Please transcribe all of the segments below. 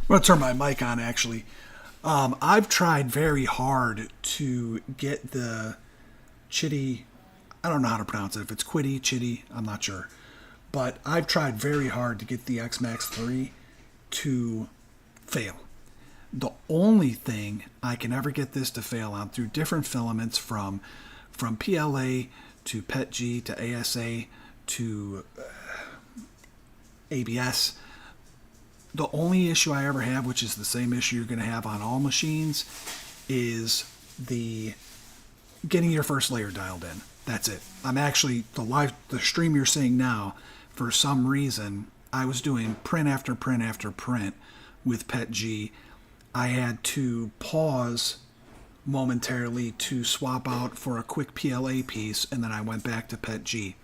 I'm going to turn my mic on actually. I've tried very hard to get the Chitty. I don't know how to pronounce it. If it's Quiddy, Chitty, I'm not sure. But I've tried very hard to get the X-Max 3 to fail. The only thing I can ever get this to fail on through different filaments from PLA to PETG to ASA to ABS. The only issue I ever have, which is the same issue you're going to have on all machines, is the getting your first layer dialed in. That's it. I'm actually the stream you're seeing now. For some reason, I was doing print after print after print with PETG. I had to pause momentarily to swap out for a quick PLA piece, and then I went back to PETG.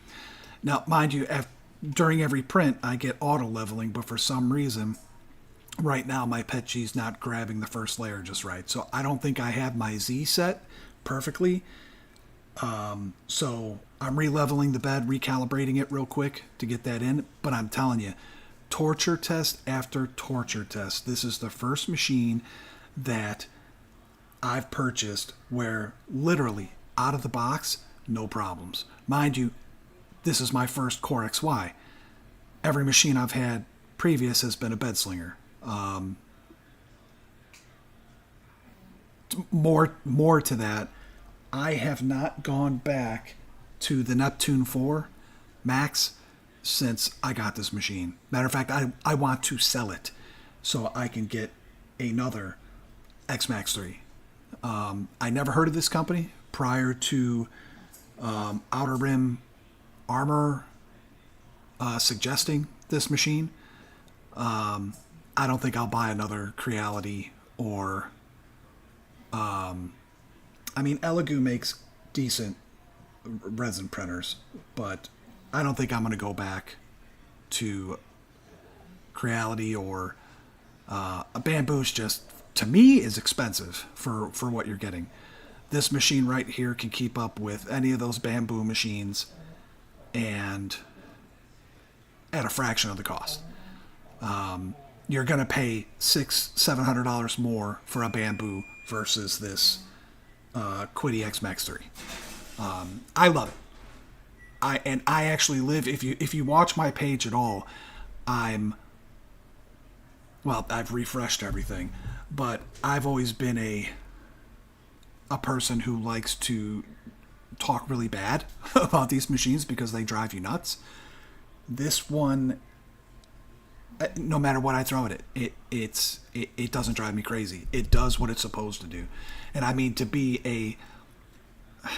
Now, mind you, during every print, I get auto leveling, but for some reason, right now my PETG is not grabbing the first layer just right. So I don't think I have my Z set perfectly. So I'm re-leveling the bed, recalibrating it real quick to get that in. But I'm telling you, torture test after torture test. This is the first machine that I've purchased where literally out of the box, no problems. Mind you, this is my first Core XY. Every machine I've had previous has been a bed slinger. More to that, I have not gone back to the Neptune 4 Max since I got this machine. Matter of fact, I want to sell it so I can get another X-Max 3. I never heard of this company prior to Outer Rim Armor suggesting this machine. I don't think I'll buy another Creality or Elegoo makes decent resin printers, but I don't think I'm going to go back to Creality or a Bamboo's. Just to me is expensive for what you're getting. This machine right here can keep up with any of those Bamboo machines and at a fraction of the cost. You're going to pay $600-700 more for a Bamboo versus this Qidi X-Max 3. I love it. I actually live. If you watch my page at all, I've refreshed everything, but I've always been a person who likes to talk really bad about these machines because they drive you nuts. This one, no matter what I throw at it doesn't drive me crazy. It does what it's supposed to do. And I mean, to be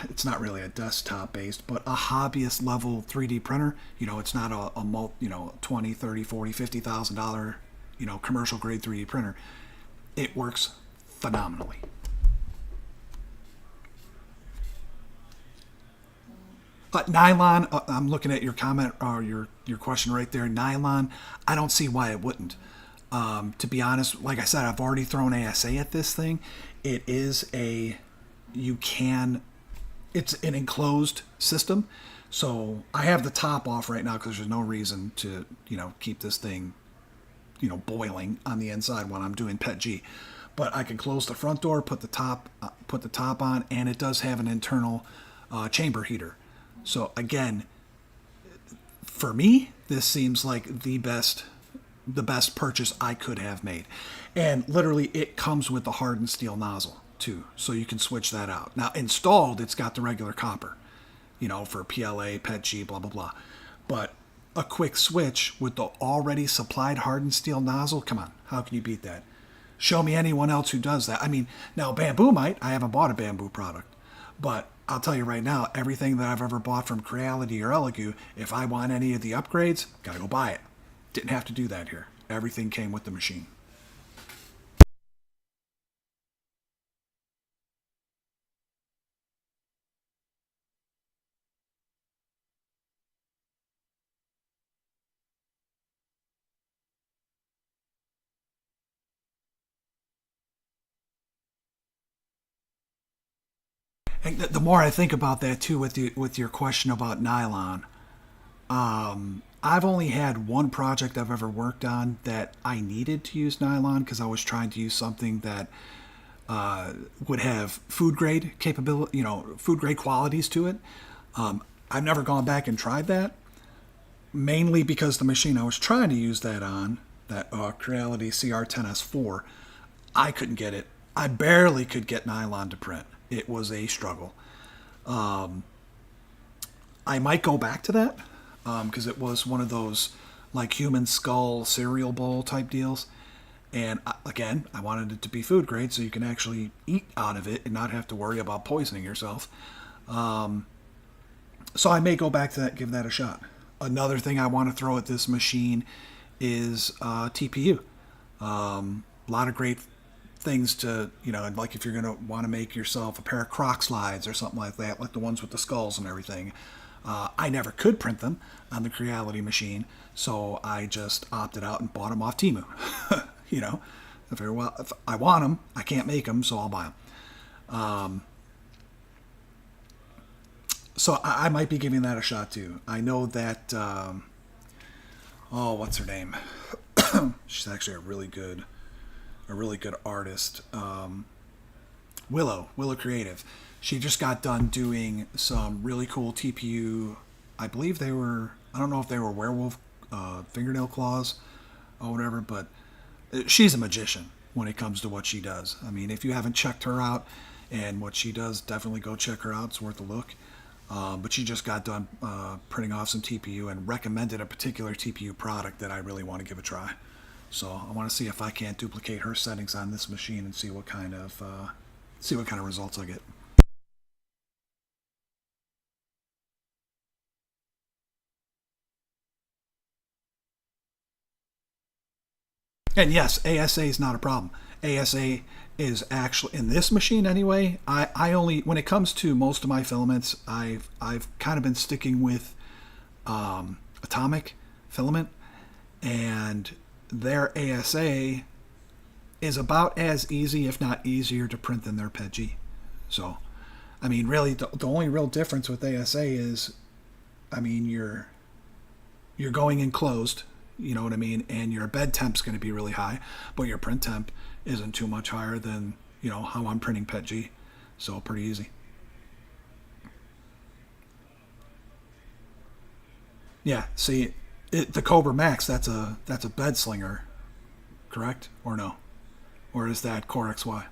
it's not really a desktop based, but a hobbyist level 3D printer, it's not a 20, 30, 40, $50,000, commercial grade 3D printer. It works phenomenally. Nylon, I'm looking at your comment or your question right there. Nylon, I don't see why it wouldn't. To be honest, like I said, I've already thrown ASA at this thing. It's an enclosed system. So I have the top off right now because there's no reason to, keep this thing, boiling on the inside when I'm doing PETG. But I can close the front door, put the top on, and it does have an internal chamber heater. So again, for me, this seems like the best purchase I could have made. And literally it comes with the hardened steel nozzle too, so you can switch that out. Now installed, it's got the regular copper, for PLA, PETG, blah, blah, blah. But a quick switch with the already supplied hardened steel nozzle, come on, how can you beat that? Show me anyone else who does that. I mean, now Bamboo might. I haven't bought a Bamboo product. But I'll tell you right now, everything that I've ever bought from Creality or Elegoo, if I want any of the upgrades, gotta go buy it. Didn't have to do that here. Everything came with the machine. And the more I think about that too, with your question about nylon, I've only had one project I've ever worked on that I needed to use nylon because I was trying to use something that would have food grade capability, food grade qualities to it. I've never gone back and tried that, mainly because the machine I was trying to use that on, that Creality CR10S4, I couldn't get it. I barely could get nylon to print. It was a struggle. I might go back to that because it was one of those like human skull cereal bowl type deals. And again, I wanted it to be food grade so you can actually eat out of it and not have to worry about poisoning yourself. So I may go back to that, give that a shot. Another thing I want to throw at this machine is TPU. A lot of great things to, like if you're going to want to make yourself a pair of croc slides or something like that, like the ones with the skulls and everything. I never could print them on the Creality machine, so I just opted out and bought them off Temu. If I want them, I can't make them, so I'll buy them. So I might be giving that a shot too. I know that, what's her name? She's actually a really good artist. Willow Creative. She just got done doing some really cool TPU. I believe I don't know if they were werewolf fingernail claws or whatever, but she's a magician when it comes to what she does. I mean, if you haven't checked her out and what she does, definitely go check her out. It's worth a look. But she just got done printing off some TPU and recommended a particular TPU product that I really want to give a try. So I want to see if I can't duplicate her settings on this machine and see what kind of results I get. And yes, ASA is not a problem. ASA is actually in this machine anyway. I only, when it comes to most of my filaments, I've kind of been sticking with atomic filament, and their ASA is about as easy, if not easier, to print than their PETG. So, I mean, really, the only real difference with ASA is, I mean, you're going enclosed, you know what I mean, and your bed temp's going to be really high, but your print temp isn't too much higher than, how I'm printing PETG. So pretty easy. Yeah, see, the Cobra Max, that's a bed slinger, correct? Or no? Or is that Core XY?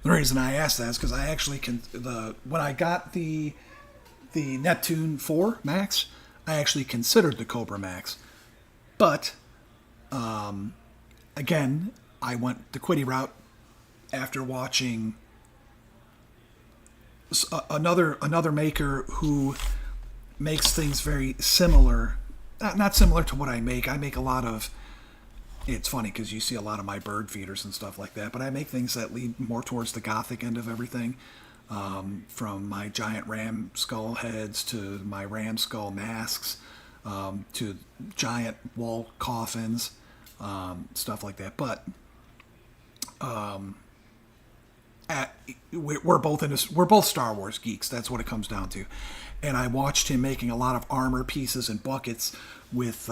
The reason I asked that is because I actually when I got the Neptune 4 Max, I actually considered the Cobra Max, but again, I went the Qidi route after watching another maker who makes things very similar, not similar to what I make. I make a lot of. It's funny because you see a lot of my bird feeders and stuff like that, but I make things that lead more towards the gothic end of everything. From my giant ram skull heads to my ram skull masks, to giant wall coffins, stuff like that. But we're both Star Wars geeks. That's what it comes down to. And I watched him making a lot of armor pieces and buckets with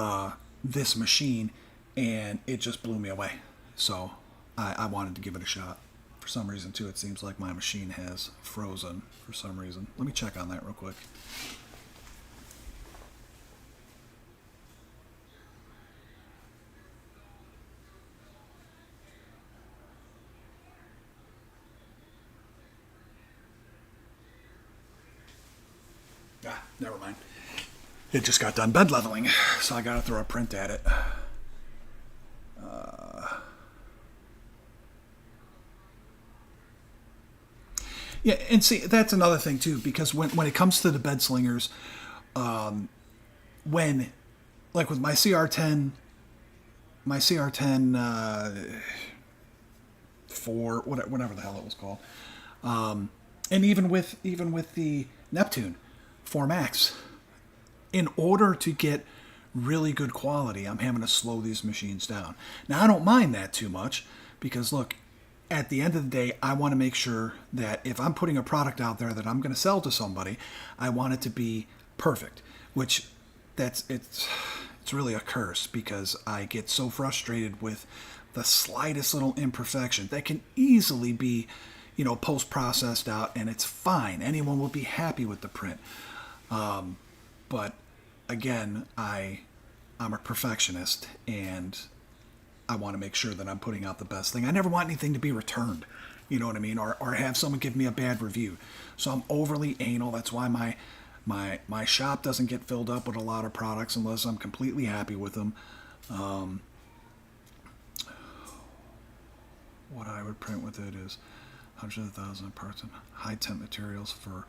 this machine, and it just blew me away. So I wanted to give it a shot. For some reason, too, it seems like my machine has frozen for some reason. Let me check on that real quick. Ah, never mind. It just got done bed leveling, so I gotta throw a print at it. Yeah, and see, that's another thing too, because when it comes to the bed slingers, when, like with my CR10, my CR10 4, whatever the hell it was called, and even with the Neptune 4 Max, in order to get really good quality, I'm having to slow these machines down. Now, I don't mind that too much because, look, at the end of the day, I want to make sure that if I'm putting a product out there that I'm going to sell to somebody, I want it to be perfect, which it's really a curse because I get so frustrated with the slightest little imperfection that can easily be, post processed out, and it's fine. Anyone will be happy with the print. But again, I'm a perfectionist, and I want to make sure that I'm putting out the best thing. I never want anything to be returned, you know what I mean, or have someone give me a bad review. So I'm overly anal. That's why my shop doesn't get filled up with a lot of products unless I'm completely happy with them. What I would print with it is hundreds of thousands of parts and high temp materials for.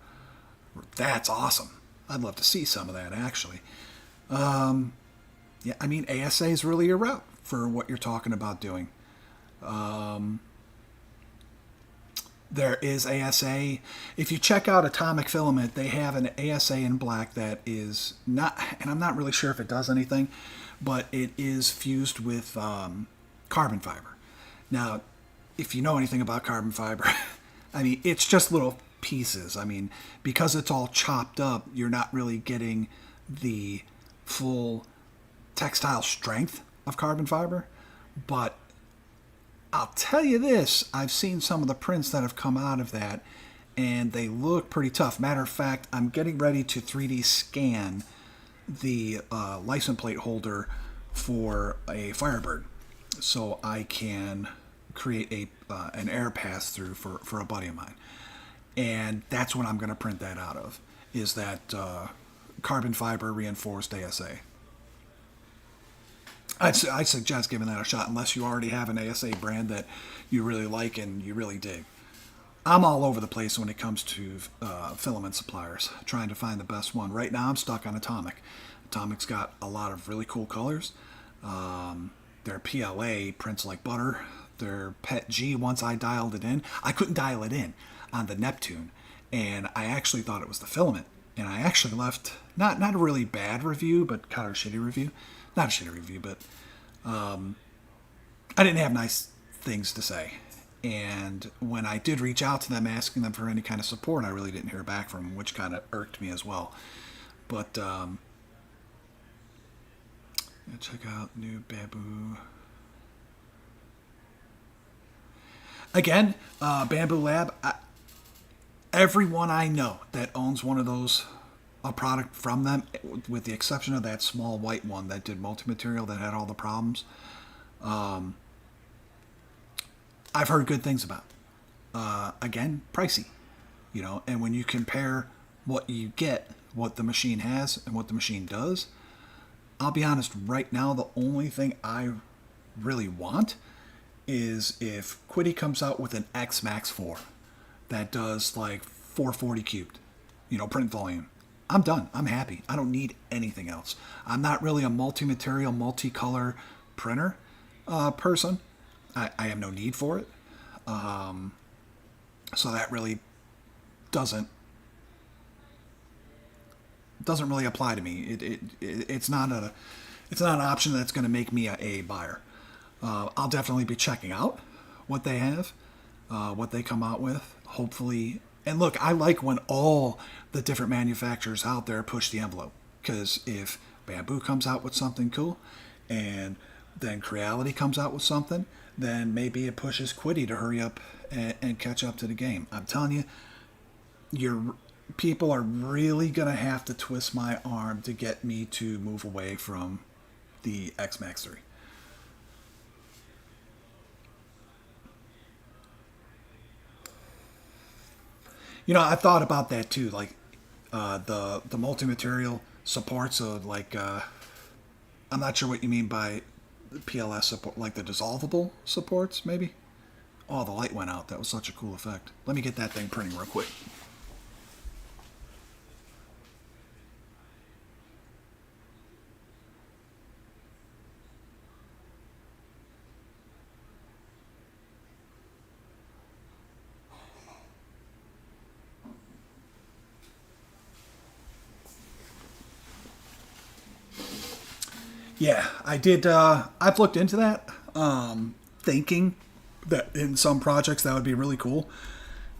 That's awesome. I'd love to see some of that actually. Yeah, I mean ASA is really a route for what you're talking about doing. There is ASA. If you check out Atomic Filament, they have an ASA in black that is not, and I'm not really sure if it does anything, but it is fused with carbon fiber. Now, if you know anything about carbon fiber, I mean, it's just little pieces. I mean, because it's all chopped up, you're not really getting the full textile strength of carbon fiber. But I'll tell you this, I've seen some of the prints that have come out of that, and they look pretty tough. Matter of fact, I'm getting ready to 3D scan the license plate holder for a Firebird, so I can create an air pass through for a buddy of mine. And that's what I'm going to print that out of, is that carbon fiber reinforced ASA. I'd suggest giving that a shot unless you already have an ASA brand that you really like and you really dig. I'm all over the place when it comes to filament suppliers, trying to find the best one. Right now I'm stuck on Atomic. Atomic's got a lot of really cool colors. Their PLA prints like butter. Their PET G, once I dialed it in, I couldn't dial it in on the Neptune, and I actually thought it was the filament. And I actually left not a really bad review, but kind of a shitty review. Not a shitty review, but I didn't have nice things to say. And when I did reach out to them asking them for any kind of support, I really didn't hear back from them, which kind of irked me as well. But check out new Bamboo. Again, Bamboo Lab, everyone I know that owns one of those, a product from them, with the exception of that small white one that did multi-material that had all the problems, I've heard good things about. Again, pricey, and when you compare what you get, what the machine has and what the machine does, I'll be honest, right now the only thing I really want is if Qidi comes out with an X-Max 4 that does like 440 cubed, print volume. I'm done. I'm happy. I don't need anything else. I'm not really a multi-material, multicolor printer person. I have no need for it. So that really doesn't really apply to me. It's not an option that's going to make me a buyer. I'll definitely be checking out what they have, what they come out with, hopefully. And look, I like when all the different manufacturers out there push the envelope, because if Bamboo comes out with something cool and then Creality comes out with something, then maybe it pushes Qidi to hurry up and catch up to the game. I'm telling you, your people are really going to have to twist my arm to get me to move away from the X-Max 3. I thought about that too, like the multi-material supports of like I'm not sure what you mean by PLS support, like the dissolvable supports, maybe. Oh, the light went out. That was such a cool effect. Let me get that thing printing real quick. Yeah, I did. I've looked into that, thinking that in some projects that would be really cool.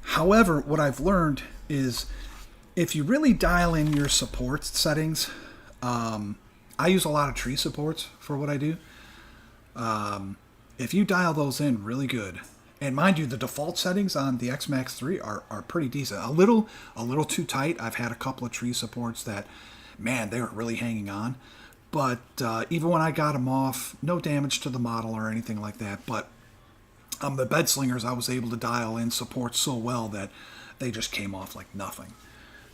However, what I've learned is if you really dial in your support settings, I use a lot of tree supports for what I do. If you dial those in really good, and mind you, the default settings on the X-Max 3 are pretty decent. A little too tight. I've had a couple of tree supports that, man, they were really hanging on. But even when I got them off, no damage to the model or anything like that. But the bed slingers, I was able to dial in support so well that they just came off like nothing.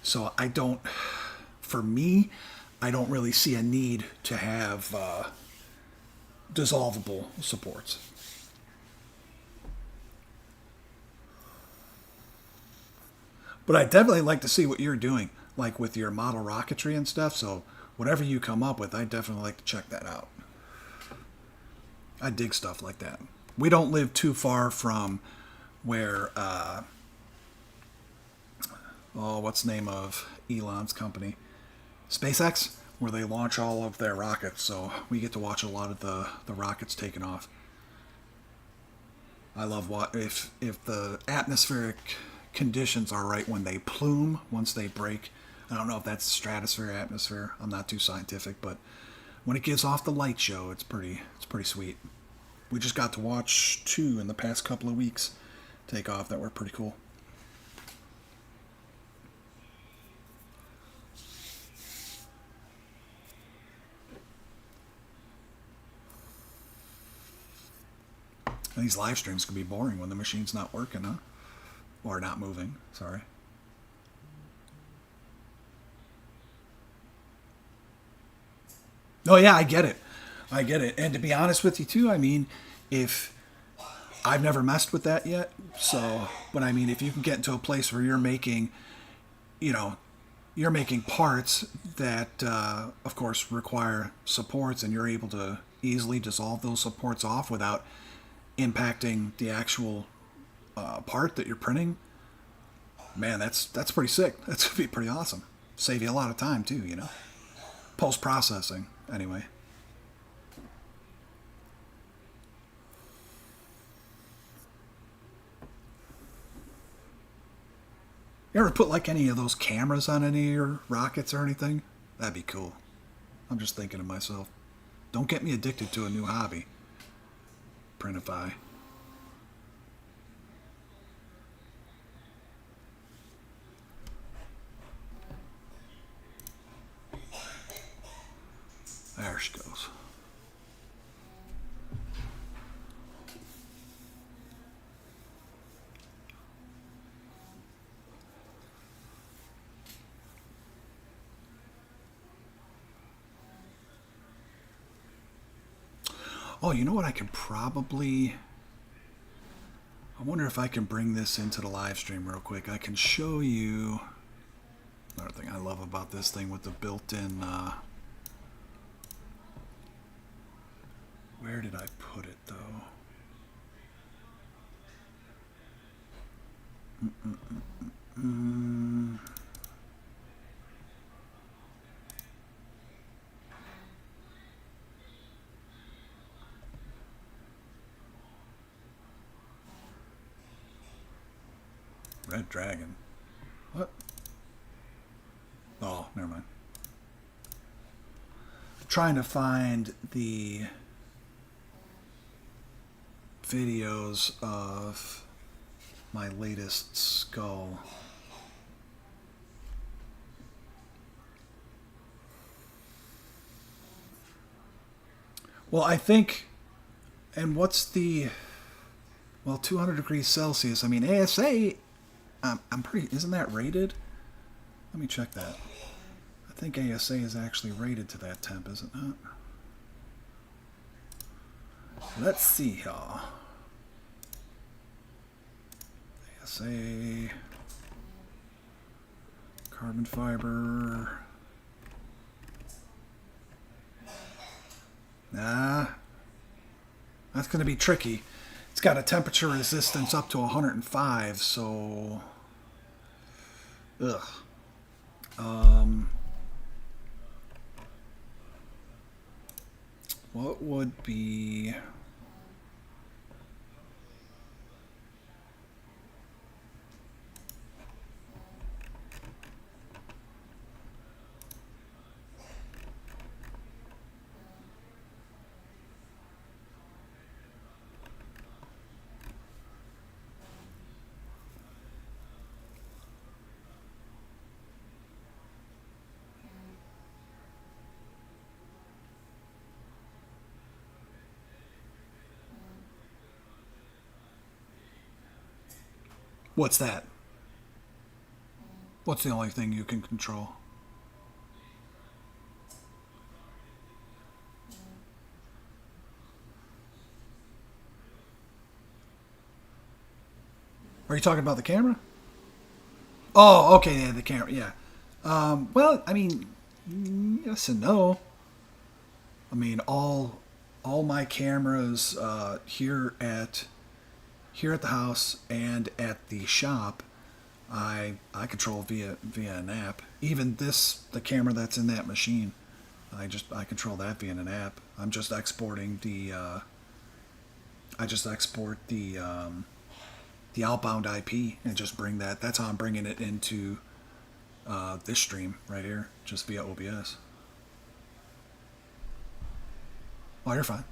So I don't, for me, I don't really see a need to have dissolvable supports. But I definitely like to see what you're doing, like with your model rocketry and stuff. So whatever you come up with, I definitely like to check that out. I dig stuff like that. We don't live too far from where, what's the name of Elon's company? SpaceX, where they launch all of their rockets. So we get to watch a lot of the rockets taking off. I love what if the atmospheric conditions are right when they plume, once they break. I don't know if that's stratosphere, atmosphere. I'm not too scientific, but when it gives off the light show, it's pretty sweet. We just got to watch two in the past couple of weeks take off that were pretty cool. And these live streams can be boring when the machine's not working, huh? Or not moving, sorry. Oh yeah, I get it. I get it. And to be honest with you too, I mean, if I've never messed with that yet, so but I mean if you can get into a place where you're making, you know, you're making parts that of course require supports and you're able to easily dissolve those supports off without impacting the actual part that you're printing, man, that's pretty sick. That's gonna be pretty awesome. Save you a lot of time too, you know. Post processing, anyway. You ever put like any of those cameras on any of your rockets or anything? That'd be cool. I'm just thinking to myself, don't get me addicted to a new hobby. Printify. There she goes. Oh, you know what I can probably... I wonder if I can bring this into the live stream real quick. I can show you... Another thing I love about this thing with the built-in... Where did I put it, though? Red Dragon. What? Oh, never mind. I'm trying to find the videos of my latest skull. Well, I think, and what's the, well, 200 degrees Celsius. I mean, ASA, I'm pretty, isn't that rated? Let me check that. I think ASA is actually rated to that temp, is it not? Let's see here. ASA, carbon fiber. Nah, that's going to be tricky. It's got a temperature resistance up to 105, so... Ugh. What would be... What's that? What's the only thing you can control? Are you talking about the camera? Oh, okay, yeah, the camera, yeah. Well, I mean, yes and no. I mean, all my cameras here at the house and at the shop, I control via an app. Even the camera that's in that machine, I control that via an app. I'm just exporting I just export the outbound IP and just bring that. That's how I'm bringing it into this stream right here, just via OBS. Oh, you're fine.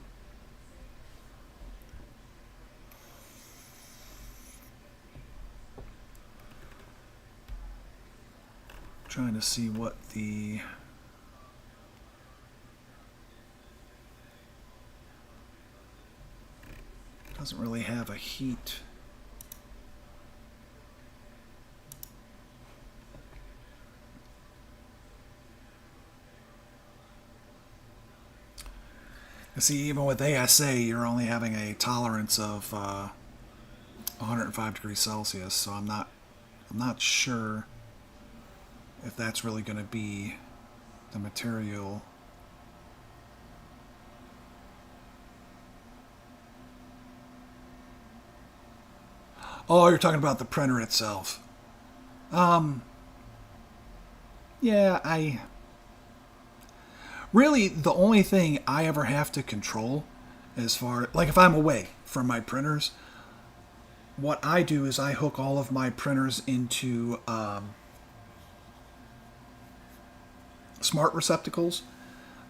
Trying to see what the... Doesn't really have a heat. See, even with ASA, you're only having a tolerance of 105 degrees Celsius, so I'm not sure if that's really going to be the material. Oh, you're talking about the printer itself. Yeah, really, the only thing I ever have to control, as far like if I'm away from my printers, what I do is I hook all of my printers into smart receptacles.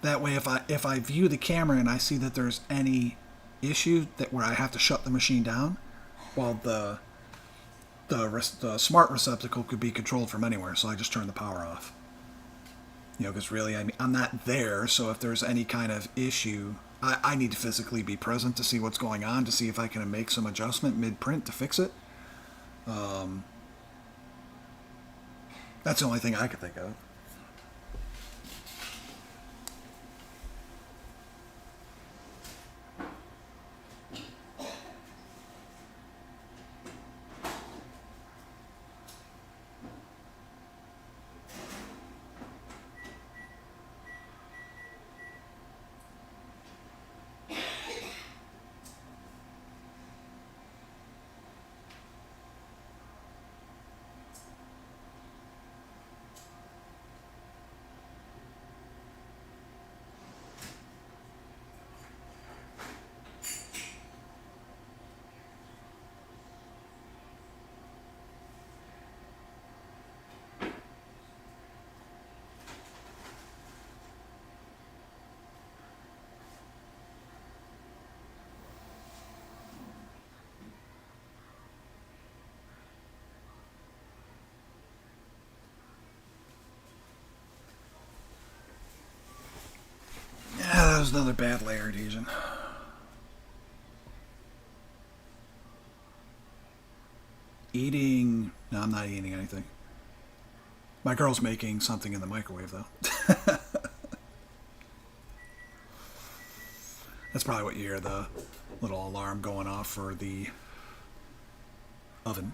That way, if I view the camera and I see that there's any issue that where I have to shut the machine down, while the smart receptacle could be controlled from anywhere, so I just turn the power off. You know, because really, I mean, I'm not there, so if there's any kind of issue, I need to physically be present to see what's going on, to see if I can make some adjustment mid-print to fix it. That's the only thing I could think of. Yeah, that was another bad layer adhesion. Eating... No, I'm not eating anything. My girl's making something in the microwave, though. That's probably what you hear, the little alarm going off for the oven.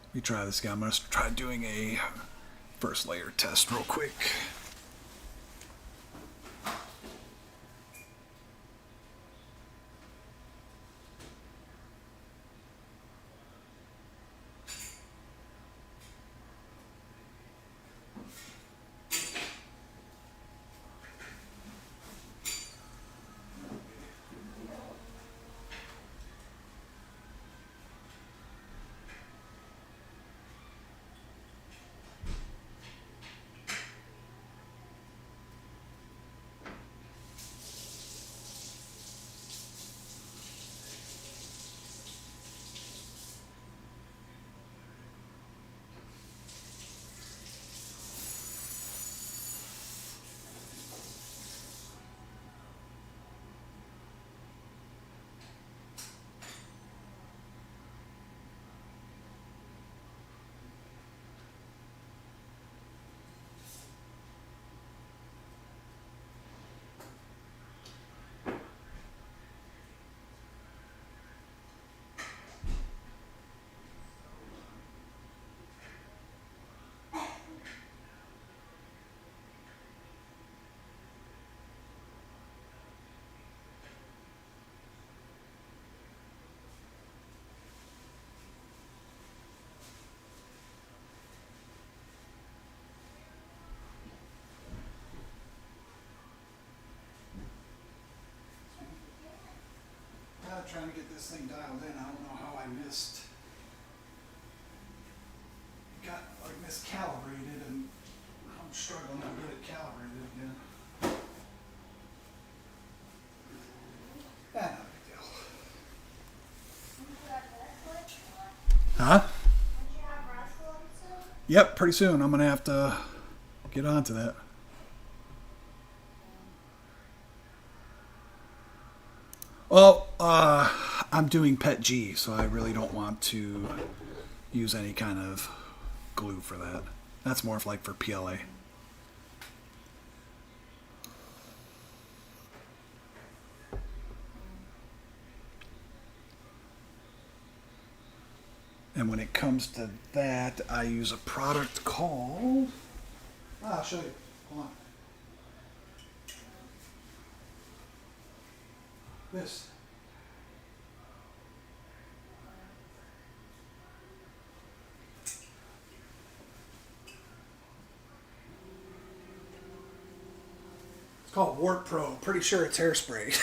Let me try this again. I'm going to try doing a first layer test real quick. trying to get this thing dialed in. I don't know how I miscalibrated, and I'm struggling to get it calibrated again. Not a big deal. Huh? Yep, pretty soon. I'm going to have to get on to that. Well, I'm doing Pet G, so I really don't want to use any kind of glue for that. That's more of like for PLA. And when it comes to that, I use a product called... I'll show you. Hold on. This. It's called Warp Pro. Pretty sure it's hairspray.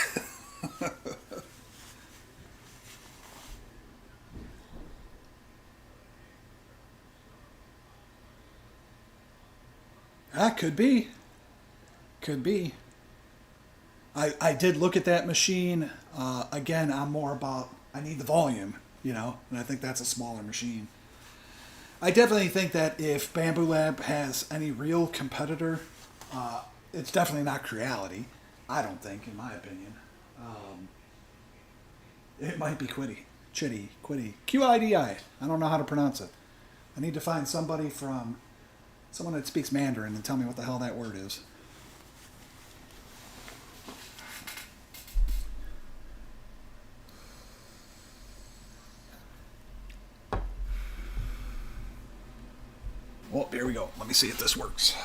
That could be. Could be. I did look at that machine. Again, I'm more about, I need the volume, you know, and I think that's a smaller machine. I definitely think that if Bamboo Lab has any real competitor, it's definitely not Creality. I don't think, in my opinion. It might be Qidi. Qidi. I don't know how to pronounce it. I need to find someone that speaks Mandarin and tell me what the hell that word is. Well, here we go. Let me see if this works.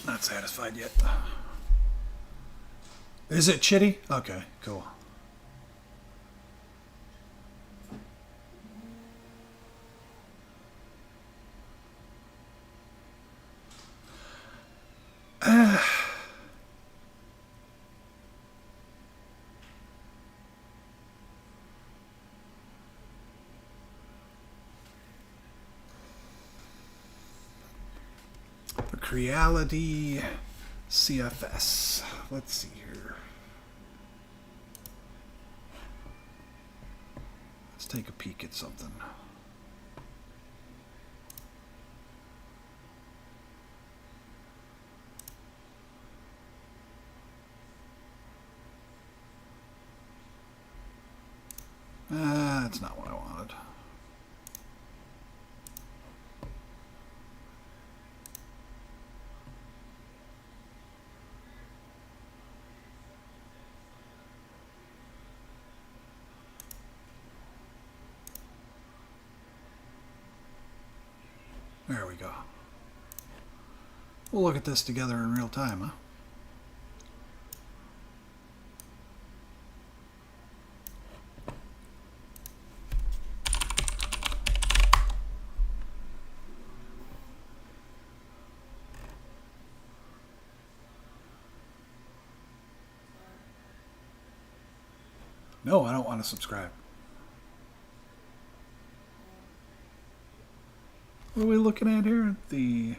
Not satisfied yet. Is it chitty? Okay, cool. The Creality CFS. Let's see here. Let's take a peek at something. That's not what I wanted. There we go. We'll look at this together in real time, huh? No, I don't want to subscribe. What are we looking at here? The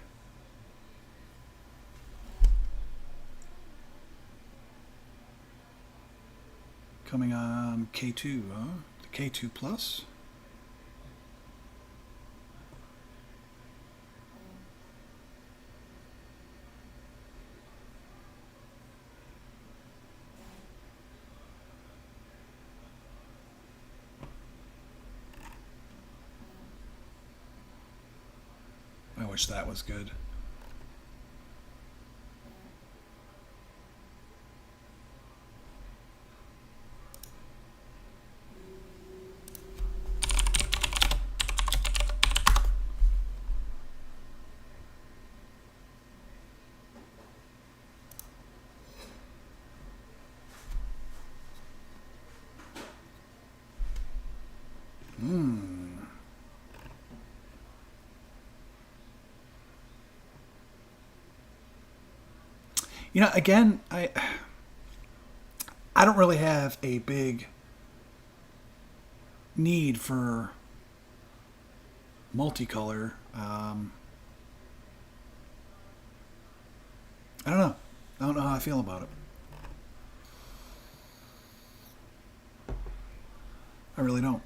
coming on K2, huh? The K2 Plus. I wish that was good. You know, again, I don't really have a big need for multicolor. I don't know. I don't know how I feel about it. I really don't.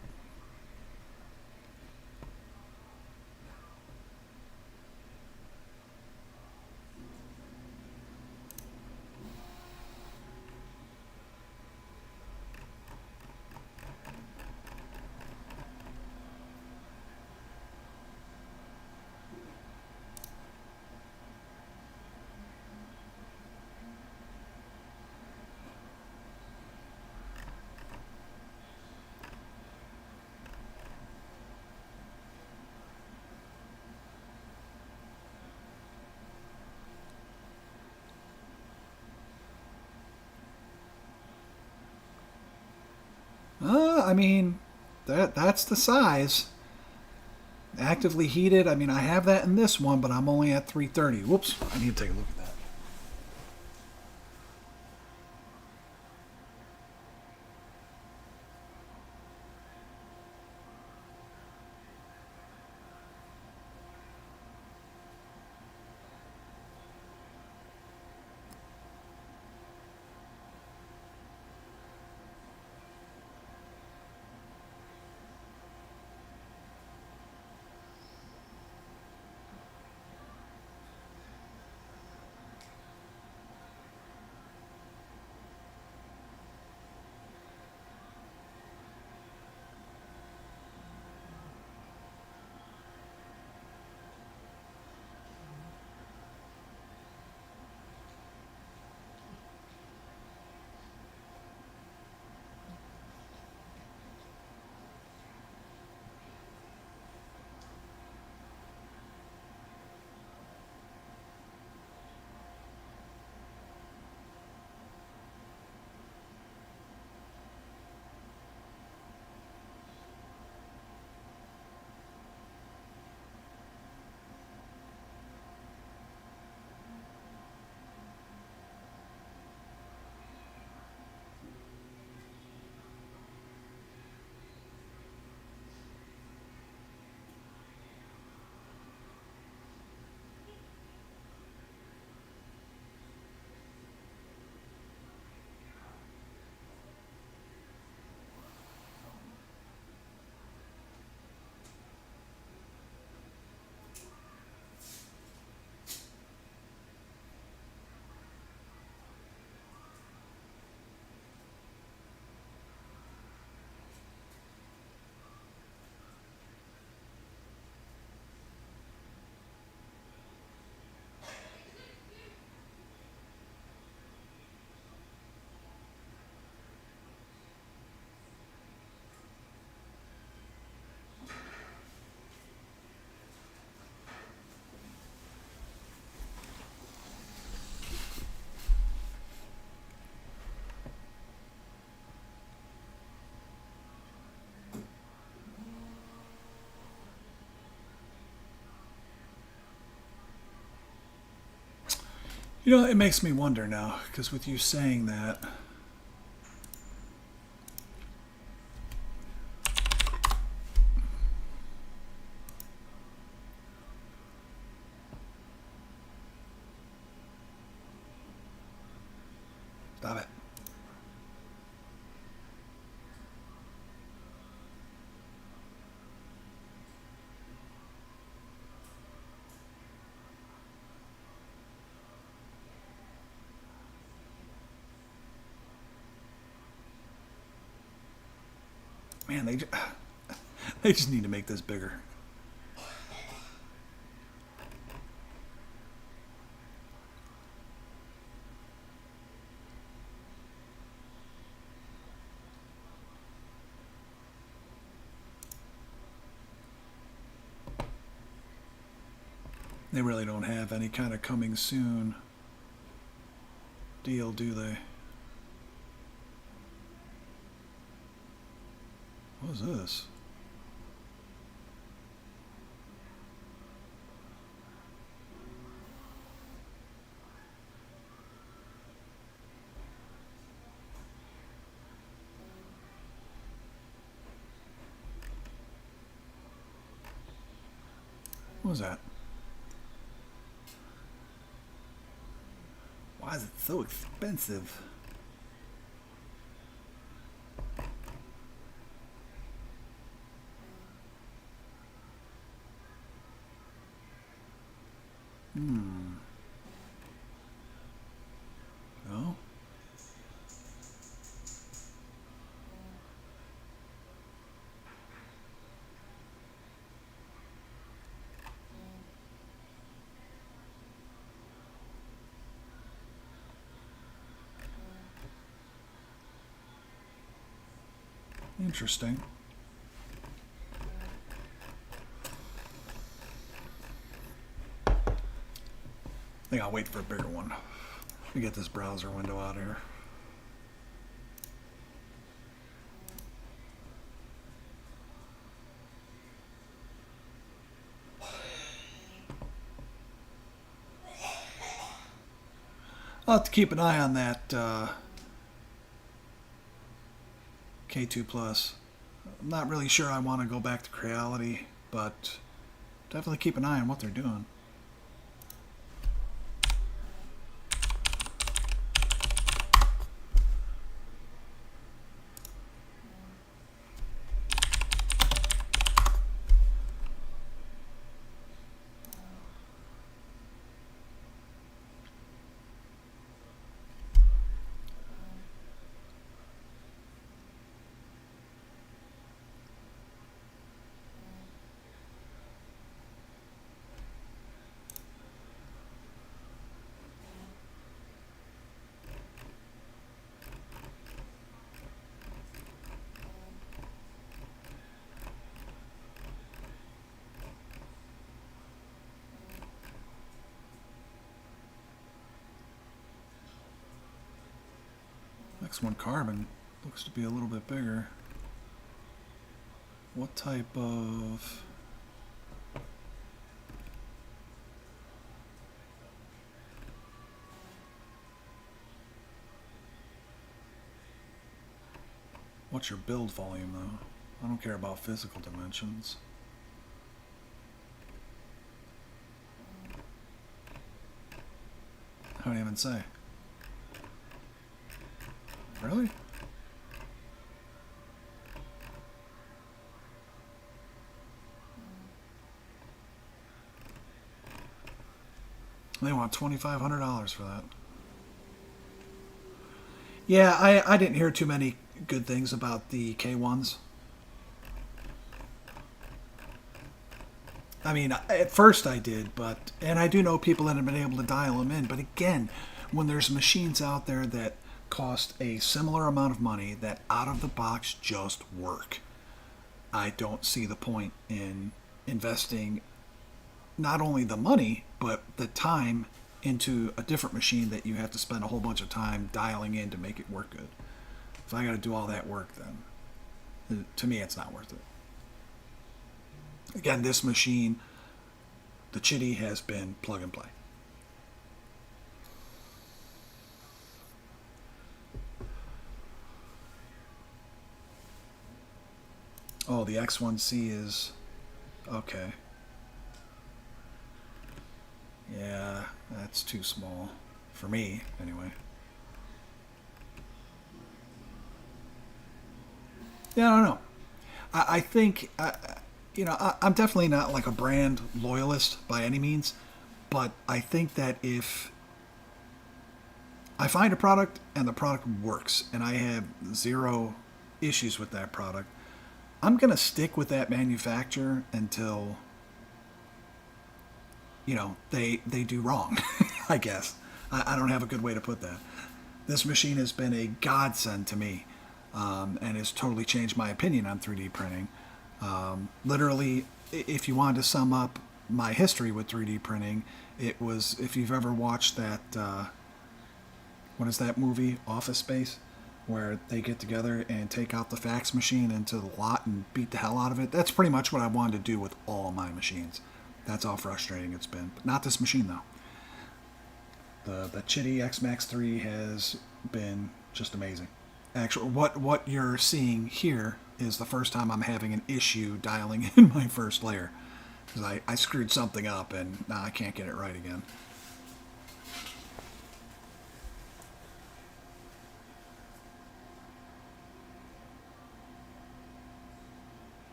I mean, that's the size. Actively heated. I mean, I have that in this one, but I'm only at 330. Whoops. I need to take a look at that. You know, it makes me wonder now, because with you saying that, stop it. Man, they just need to make this bigger. They really don't have any kind of coming soon deal, do they? What is this? What was that? Why is it so expensive? No? Interesting. I think I'll wait for a bigger one. Let me get this browser window out of here. I'll have to keep an eye on that K2 Plus. I'm not really sure I want to go back to Creality, but definitely keep an eye on what they're doing. X1 carbon looks to be a little bit bigger. What type of... What's your build volume though? I don't care about physical dimensions. I don't even say. Really? They want $2,500 for that. Yeah, I didn't hear too many good things about the K1s. I mean, at first I did, and I do know people that have been able to dial them in. But again, when there's machines out there that cost a similar amount of money that out of the box just work, I don't see the point in investing not only the money but the time into a different machine that you have to spend a whole bunch of time dialing in to make it work good. If I got to do all that work, then to me it's not worth it. Again, this machine, the Qidi, has been plug and play. Oh, the X1C is okay. Yeah, that's too small for me, anyway. Yeah, I don't know. I think I'm definitely not like a brand loyalist by any means, but I think that if I find a product and the product works and I have zero issues with that product, I'm gonna stick with that manufacturer until they do wrong. I guess I don't have a good way to put that. This machine has been a godsend to me, and has totally changed my opinion on 3D printing. Literally, if you wanted to sum up my history with 3D printing, it was, if you've ever watched that, what is that movie, Office Space, where they get together and take out the fax machine into the lot and beat the hell out of it. That's pretty much what I wanted to do with all my machines. That's how frustrating it's been. But not this machine, though. The Qidi X-Max 3 has been just amazing. Actually, what you're seeing here is the first time I'm having an issue dialing in my first layer. Because I screwed something up and now I can't get it right again.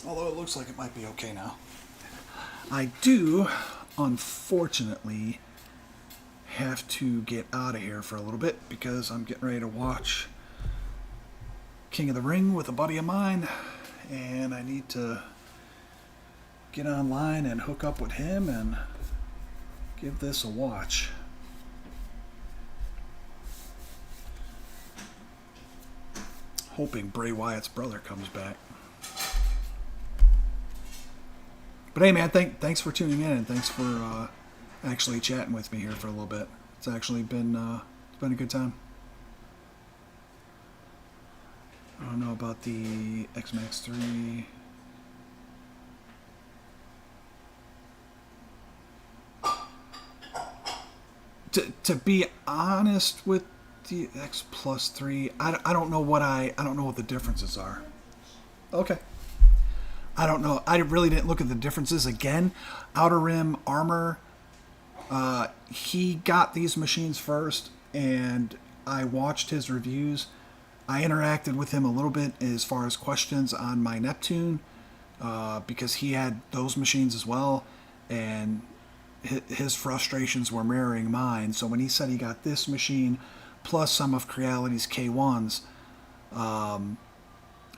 Although it looks like it might be okay now. I do, unfortunately, have to get out of here for a little bit because I'm getting ready to watch King of the Ring with a buddy of mine, and I need to get online and hook up with him and give this a watch. Hoping Bray Wyatt's brother comes back. But hey, man, thanks for tuning in, and thanks for actually chatting with me here for a little bit. It's actually been it's been a good time. I don't know about the X-Max 3. To be honest with the X Plus 3, I don't know what I don't know what the differences are. Okay. I don't know. I really didn't look at the differences. Again, Outer Rim Armor, he got these machines first, and I watched his reviews. I interacted with him a little bit as far as questions on my Neptune, because he had those machines as well, and his frustrations were mirroring mine. So when he said he got this machine, plus some of Creality's K1s, and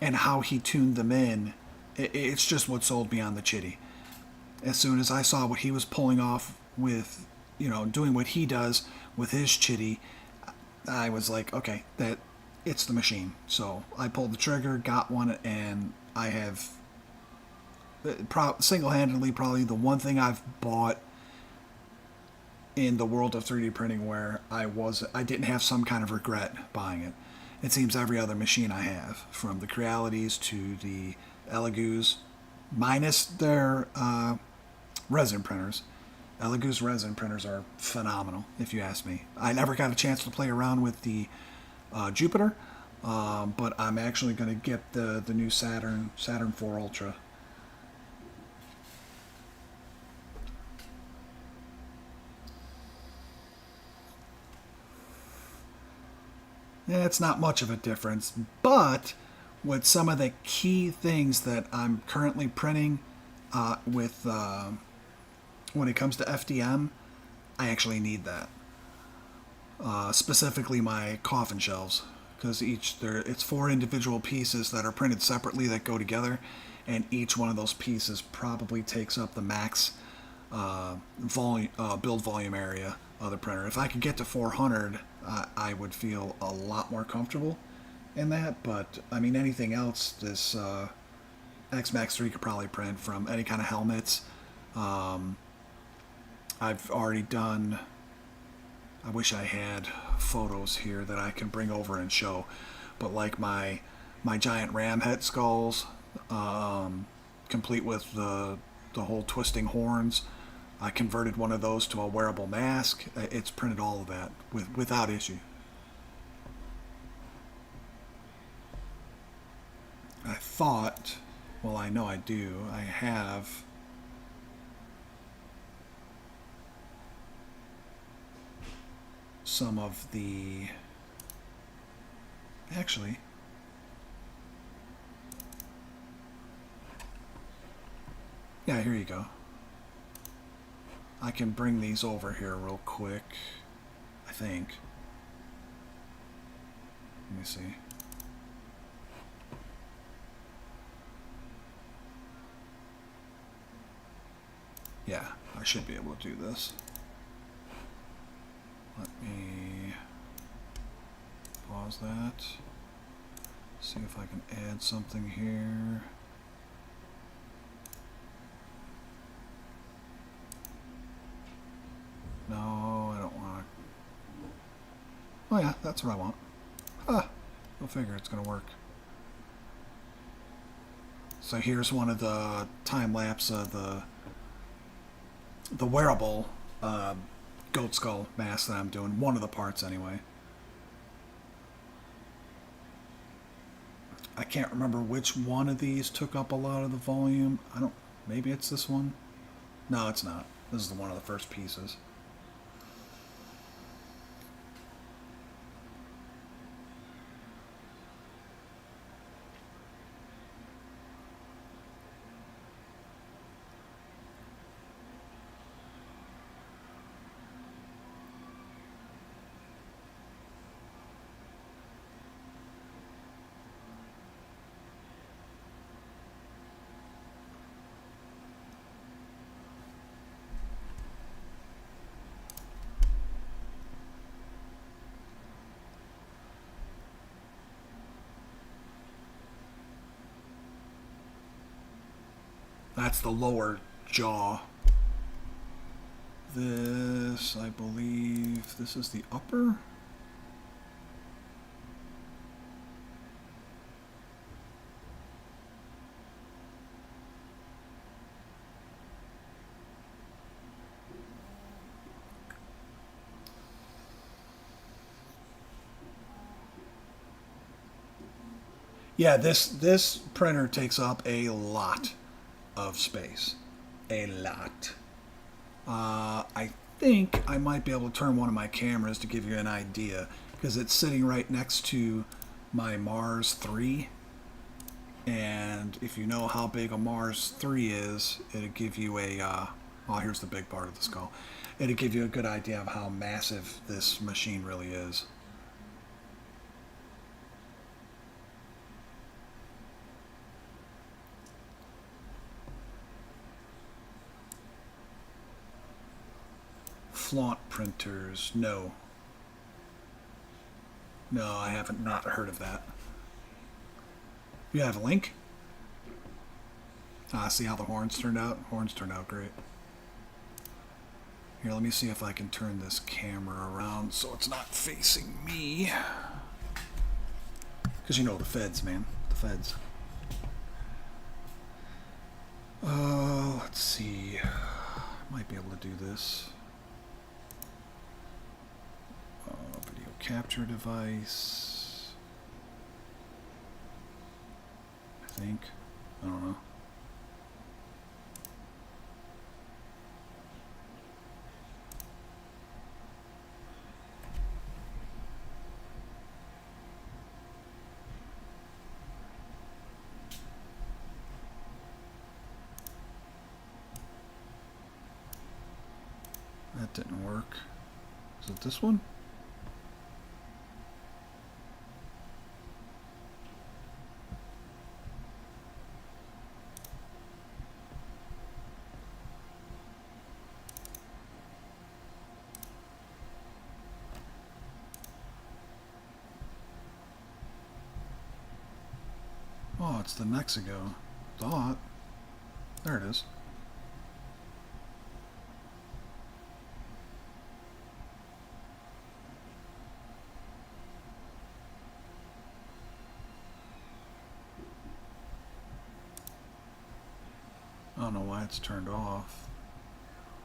how he tuned them in, it's just what sold me on the Qidi. As soon as I saw what he was pulling off with, doing what he does with his Qidi, I was like, okay, it's the machine. So I pulled the trigger, got one, and I have single-handedly probably the one thing I've bought in the world of 3D printing where I didn't have some kind of regret buying it. It seems every other machine I have, from the Crealities to the Elegoo's, minus their resin printers. Elegoo's resin printers are phenomenal, if you ask me. I never got a chance to play around with the Jupiter, but I'm actually going to get the new Saturn 4 Ultra. Yeah, it's not much of a difference, but with some of the key things that I'm currently printing with when it comes to FDM, I actually need that. Specifically my coffin shelves, because it's 4 individual pieces that are printed separately that go together, and each one of those pieces probably takes up the max build volume area of the printer. If I could get to 400, I would feel a lot more comfortable in that, but I mean, anything else, this X-Max 3 could probably print from any kind of helmets. I've already done, I wish I had photos here that I can bring over and show, but like my giant ram head skulls, complete with the whole twisting horns. I converted one of those to a wearable mask. It's printed all of that without issue. I thought, well, I know I do. I have some of the, actually, yeah, here you go. I can bring these over here real quick, I think. Let me see. Yeah, I should be able to do this. Let me pause that. See if I can add something here. No, I don't want to. Oh yeah, that's what I want. Huh. Go figure, it's going to work. So here's one of the time lapse of the wearable goat skull mask that I'm doing. One of the parts anyway. I can't remember which one of these took up a lot of the volume. Maybe it's this one? No, it's not. This is one of the first pieces. That's the lower jaw. This, I believe, this is the upper? Yeah, this printer takes up a lot of space. A lot. I think I might be able to turn one of my cameras to give you an idea, because it's sitting right next to my Mars 3. And if you know how big a Mars 3 is, it'll give you a, oh, here's the big part of the skull. It'll give you a good idea of how massive this machine really is. Flaunt printers, no. No, I haven't not heard of that. You have a link? See how the horns turned out? Horns turned out great. Here, let me see if I can turn this camera around so it's not facing me. Because you know the feds, man. The feds. Let's see. Might be able to do this. Video capture device. I think. I don't know. That didn't work. Is it this one? Oh, it's the Mexico. Thought. There it is. don't know why it's turned off.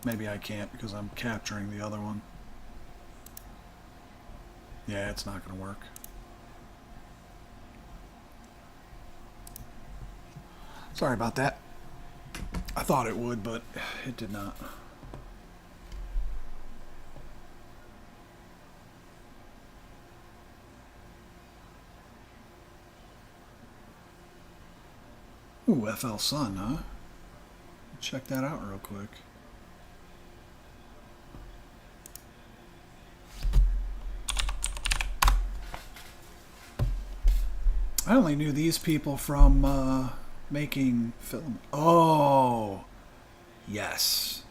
Maybe I can't because I'm capturing the other one. Yeah, it's not going to work. Sorry about that. I thought it would, but it did not. Ooh, FL Sun, huh? Check that out real quick. I only knew these people from making film. Oh, yes.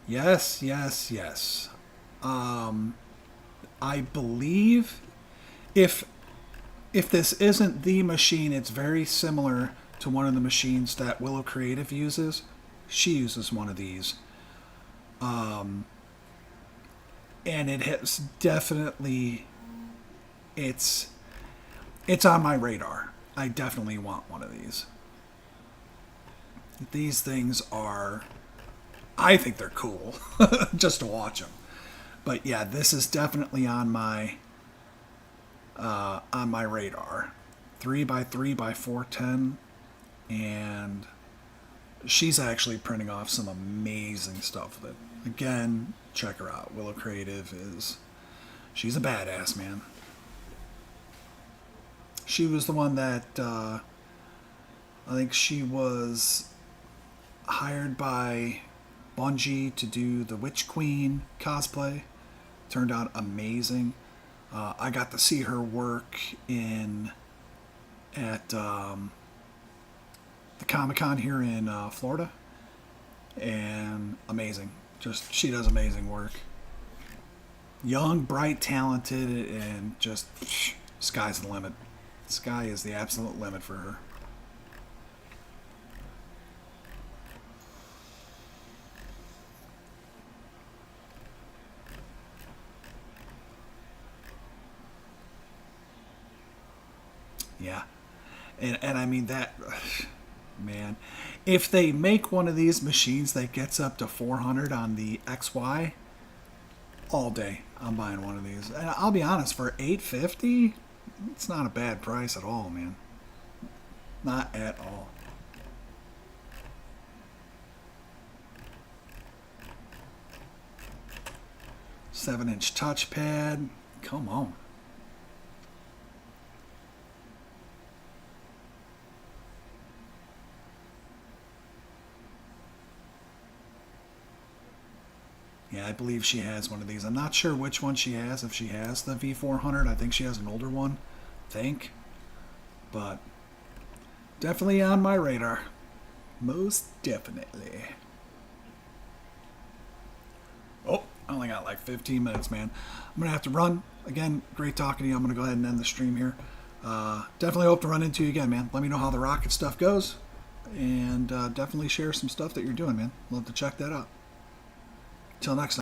Yes, yes, yes. I believe if this isn't the machine, it's very similar to one of the machines that Willow Creative uses. She uses one of these. And it has definitely, it's on my radar. I definitely want one of these. These things are, I think they're cool just to watch them. But yeah, this is definitely on my radar. 3x3x410, and she's actually printing off some amazing stuff with it. Again, check her out. Willow Creative she's a badass, man. She was the one that I think she was hired by Bungie to do the Witch Queen cosplay. Turned out amazing. I got to see her work at the Comic-Con here in Florida, and amazing. Just, she does amazing work. Young, bright, talented, and just sky's the limit. Sky is the absolute limit for her. Yeah. And I mean that, man, if they make one of these machines that gets up to 400 on the XY, all day I'm buying one of these. And I'll be honest, for $850, it's not a bad price at all, man. Not at all. Seven-inch touchpad. Come on. Yeah, I believe she has one of these. I'm not sure which one she has. If she has the V400, I think she has an older one. But definitely on my radar. Most definitely. Oh, I only got like 15 minutes, man. I'm going to have to run. Again, great talking to you. I'm going to go ahead and end the stream here. Definitely hope to run into you again, man. Let me know how the rocket stuff goes. And definitely share some stuff that you're doing, man. Love to check that out. Till next time.